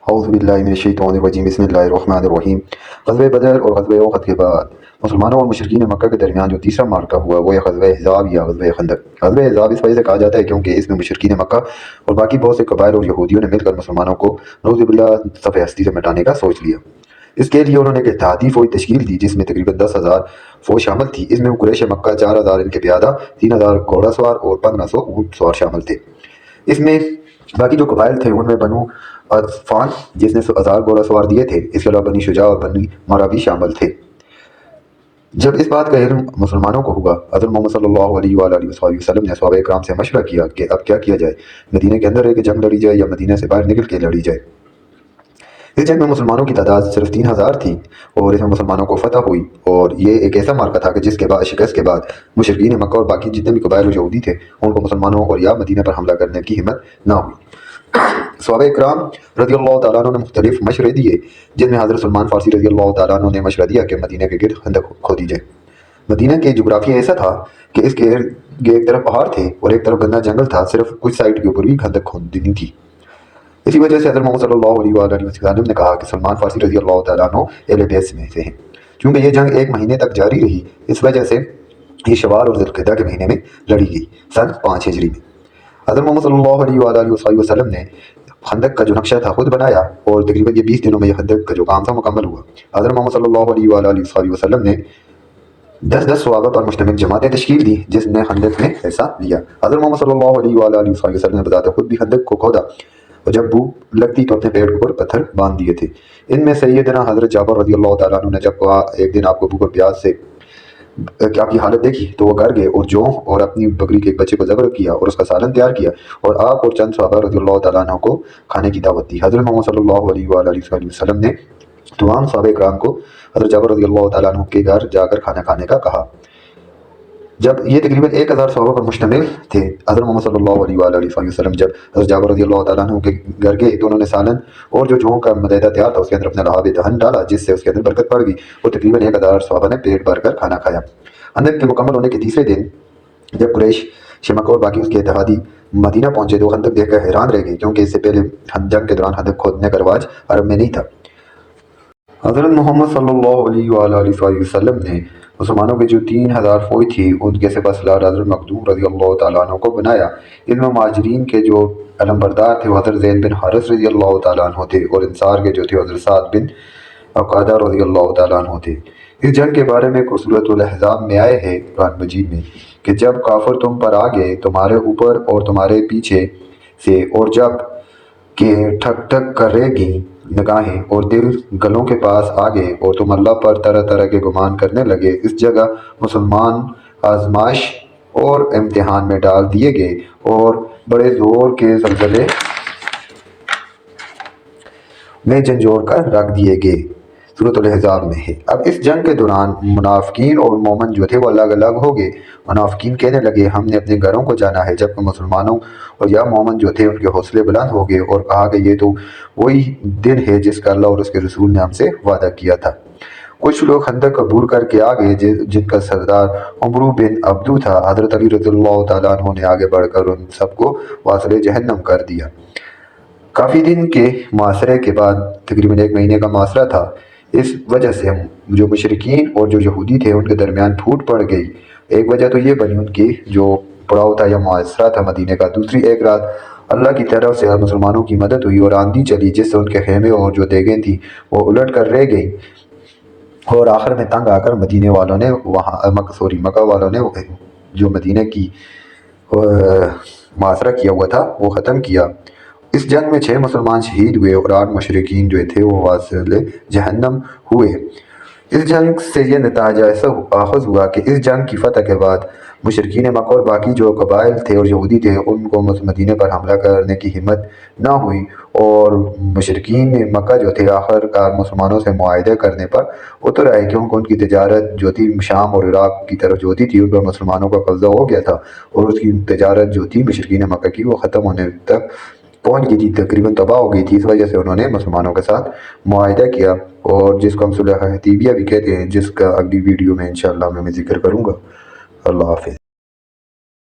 اعوذ باللہ من الشیطان الرجیم بسم اللہ الرحمن الرحیم۔ غزوہ بدر اور غزوہ احد کے بعد مسلمانوں اور مشرکین مکہ کے درمیان جو تیسرا معرکہ ہوا وہ غزوہ احزاب یا غزوہ خندق۔ غزوہ احزاب اس وجہ سے کہا جاتا ہے کیونکہ اس میں مشرکین مکہ اور باقی بہت سے قبائل اور یہودیوں نے مل کر مسلمانوں کو نعوذ باللہ صف ہستی سے مٹانے کا سوچ لیا۔ اس کے لیے انہوں نے ایک اتحادی فوج تشکیل دی جس میں تقریباً 10,000 فوج شامل تھی۔ اس میں قریش مکہ 4,000 ان کے پیادہ، 3,000 گھوڑا سوار اور 1,500 اونٹ سوار شامل تھے۔ اس میں باقی جو قبائل تھے ان میں بنو عطفان جس نے 1000 گھوڑا سوار دیے تھے، اس کے علاوہ بنی شجاع اور بنی مرہ بھی شامل تھے۔ جب اس بات کا علم مسلمانوں کو ہوا، حضرت محمد صلی اللہ علیہ وآلہ وسلم نے صحابہ کرام سے مشورہ کیا کہ اب کیا کیا جائے، مدینہ کے اندر رہ کے جنگ لڑی جائے یا مدینہ سے باہر نکل کے لڑی جائے۔ اس جنگ میں مسلمانوں کی تعداد صرف 3,000 تھی اور اس میں مسلمانوں کو فتح ہوئی، اور یہ ایک ایسا معرکہ تھا کہ جس کے بعد شکست کے بعد مشرکین مکہ اور باقی جتنے بھی قبائل اور یہودی تھے ان کو مسلمانوں اور یا مدینہ پر حملہ کرنے کی ہمت نہ ہوئی۔ صحابہ کرام رضی اللہ تعالیٰ عنہ نے مختلف مشورے دیے، جن میں حضرت سلمان فارسی رضی اللہ تعالیٰ عنہ نے مشورہ دیا کہ مدینہ کے گرد خندق کھودی جائے۔ مدینہ کے جغرافیہ ایسا تھا کہ اس کے ایک طرف پہاڑ تھے اور ایک طرف گندا جنگل تھا، صرف کچھ سائٹ کے اوپر بھی خندق کھودنی تھی۔ اسی وجہ سے حضرت محمد صلی اللہ علیہ وآلہ وسلم نے کہا کہ سلمان فارسی رضی اللہ تعالیٰ عنہ اہل بیت میں سے ہیں۔ چونکہ یہ جنگ 1 مہینے تک جاری رہی، اس وجہ سے یہ شوال اور ذوالقعدہ کے مہینے میں لڑی گئی، سن 5 ہجری میں۔ حضرت محمد صلی اللہ علیہ وآلہ وسلم نے خندق کا جو نقشہ تھا خود بنایا اور تقریباً یہ 20 دنوں میں یہ خندق کا جو کام تھا مکمل ہوا۔ حضرت محمد صلی اللہ علیہ وآلہ وسلم نے 10 صحابہ پر مشتمل جماعتیں تشکیل دی جس نے خندق میں حصہ لیا۔ حضرت محمد صلی اللہ علیہ وآلہ وسلم نے بذات خود بھی خندق کو کھودا اور جب بھوک لگتی تو اپنے پیٹ کے اوپر پتھر باندھ دیے تھے۔ ان میں سیدنا حضرت جابر رضی اللہ تعالیٰ عنہ نے جب کہا ایک دن آپ کو بھوک اور پیاس سے کہ آپ کی حالت دیکھی تو وہ گھر گئے اور جوں اور اپنی بکری کے ایک بچے کو ذبح کیا اور اس کا سالن تیار کیا اور آپ اور چند صحابہ رضی اللہ تعالیٰ عنہ کو کھانے کی دعوت دی۔ حضرت محمد صلی اللہ علیہ وآلہ وسلم نے تمام صحابہ کرام کو حضرت جابر رضی اللہ تعالیٰ عنہ کے گھر جا کر کھانا کھانے کا کہا۔ جب یہ تقریباً 1000 صحابہ پر مشتمل تھے، حضرت محمد صلی اللہ علیہ وآلہ وسلم جب حضرت جابر رضی اللہ تعالیٰ عنہ کے گھر گئے تو انہوں نے سالن اور جو جوں کا مدیدہ تیار تھا اس کے اندر اپنا لہاب دہن ڈالا جس سے اس کے اندر برکت پڑ گئی اور تقریباً 1000 صحابہ نے پیٹ بھر کر کھانا کھایا۔ خندق کے مکمل ہونے کے تیسرے دن جب قریش مکہ اور باقی اس کے اتحادی مدینہ پہنچے تو خندق دیکھ کر حیران رہ گئے کیونکہ اس سے پہلے جنگ کے دوران خندق کھودنے کا رواج عرب میں نہیں تھا۔ حضرت محمد صلی اللہ علیہ وآلہ وسلم نے مسلمانوں کے جو 3,000 فوج تھی ان کے سپہ سالار حضرت مخدوم رضی اللہ تعالیٰ عنہ کو بنایا۔ ان میں مہاجرین کے جو علمبردار تھے وہ حضرت زید بن حارث رضی اللہ تعالیٰ عنہ تھے اور انصار کے جو تھے حضرت سعد بن عقادہ رضی اللہ تعالیٰ عنہ تھے۔ اس جنگ کے بارے میں سورۃ الاحزاب میں آئے ہے قرآن مجید میں کہ جب کافر تم پر آ گئے تمہارے اوپر اور تمہارے پیچھے سے اور جب کہ ٹھک ٹھک کرے گی نگاہیں اور دل گلوں کے پاس آ گئے اور تم اللہ پر طرح طرح کے گمان کرنے لگے، اس جگہ مسلمان آزمائش اور امتحان میں ڈال دیے گئے اور بڑے زور کے زلزلے میں جھنجھوڑ کر رکھ دیے گئے، سورۃ الاحزاب میں ہے۔ اب اس جنگ کے دوران منافقین اور مومن جو تھے وہ الگ الگ ہو گئے۔ منافقین کہنے لگے ہم نے اپنے گھروں کو جانا ہے، جبکہ مسلمانوں اور یا مومن جو تھے ان کے حوصلے بلند ہو گئے اور کہا کہ یہ تو وہی دن ہے جس کا اللہ اور اس کے رسول نے ہم سے وعدہ کیا تھا۔ کچھ لوگ خندق عبور کر کے آگے جن کا سردار عمرو بن عبدو تھا، حضرت علی رضی اللہ تعالیٰ عنہ نے آگے بڑھ کر ان سب کو واصل جہنم کر دیا۔ کافی دن کے محاصرے کے بعد تقریباً 1 مہینے کا محاصرہ تھا، اس وجہ سے جو مشرکین اور جو یہودی تھے ان کے درمیان پھوٹ پڑ گئی۔ ایک وجہ تو یہ بنی ان کی جو پڑاؤ تھا یا محاصرہ تھا مدینے کا، دوسری ایک رات اللہ کی طرف سے مسلمانوں کی مدد ہوئی اور آندھی چلی جس سے ان کے خیمے اور جو دیگیں تھیں وہ الٹ کر رہ گئی اور آخر میں تنگ آ کر مدینے والوں نے مکہ والوں نے جو مدینے کی محاصرہ کیا ہوا تھا وہ ختم کیا۔ اس جنگ میں 6 مسلمان شہید ہوئے اور 8 مشرکین جو تھے وہ واصل جہنم ہوئے۔ اس جنگ سے یہ نتائج ایسا آخذ ہوا کہ اس جنگ کی فتح کے بعد مشرکین مکہ اور باقی جو قبائل تھے اور یہودی تھے ان کو مدینے پر حملہ کرنے کی ہمت نہ ہوئی اور مشرکین مکہ جو تھے آخر کار مسلمانوں سے معاہدے کرنے پر اتر آئے کیونکہ ان کی تجارت جو تھی شام اور عراق کی طرف جو ہوتی تھی ان پر مسلمانوں کا قبضہ ہو گیا تھا اور اس کی تجارت جو تھی مشرکین مکہ کی وہ ختم ہونے تک پہنچ گئی تھی، تقریباً تباہ ہو گئی تھی۔ اس وجہ سے انہوں نے مسلمانوں کے ساتھ معاہدہ کیا اور جس کو ہم صلح حدیبیہ بھی کہتے ہیں، جس کا اگلی ویڈیو میں انشاءاللہ میں ذکر کروں گا۔ اللہ حافظ۔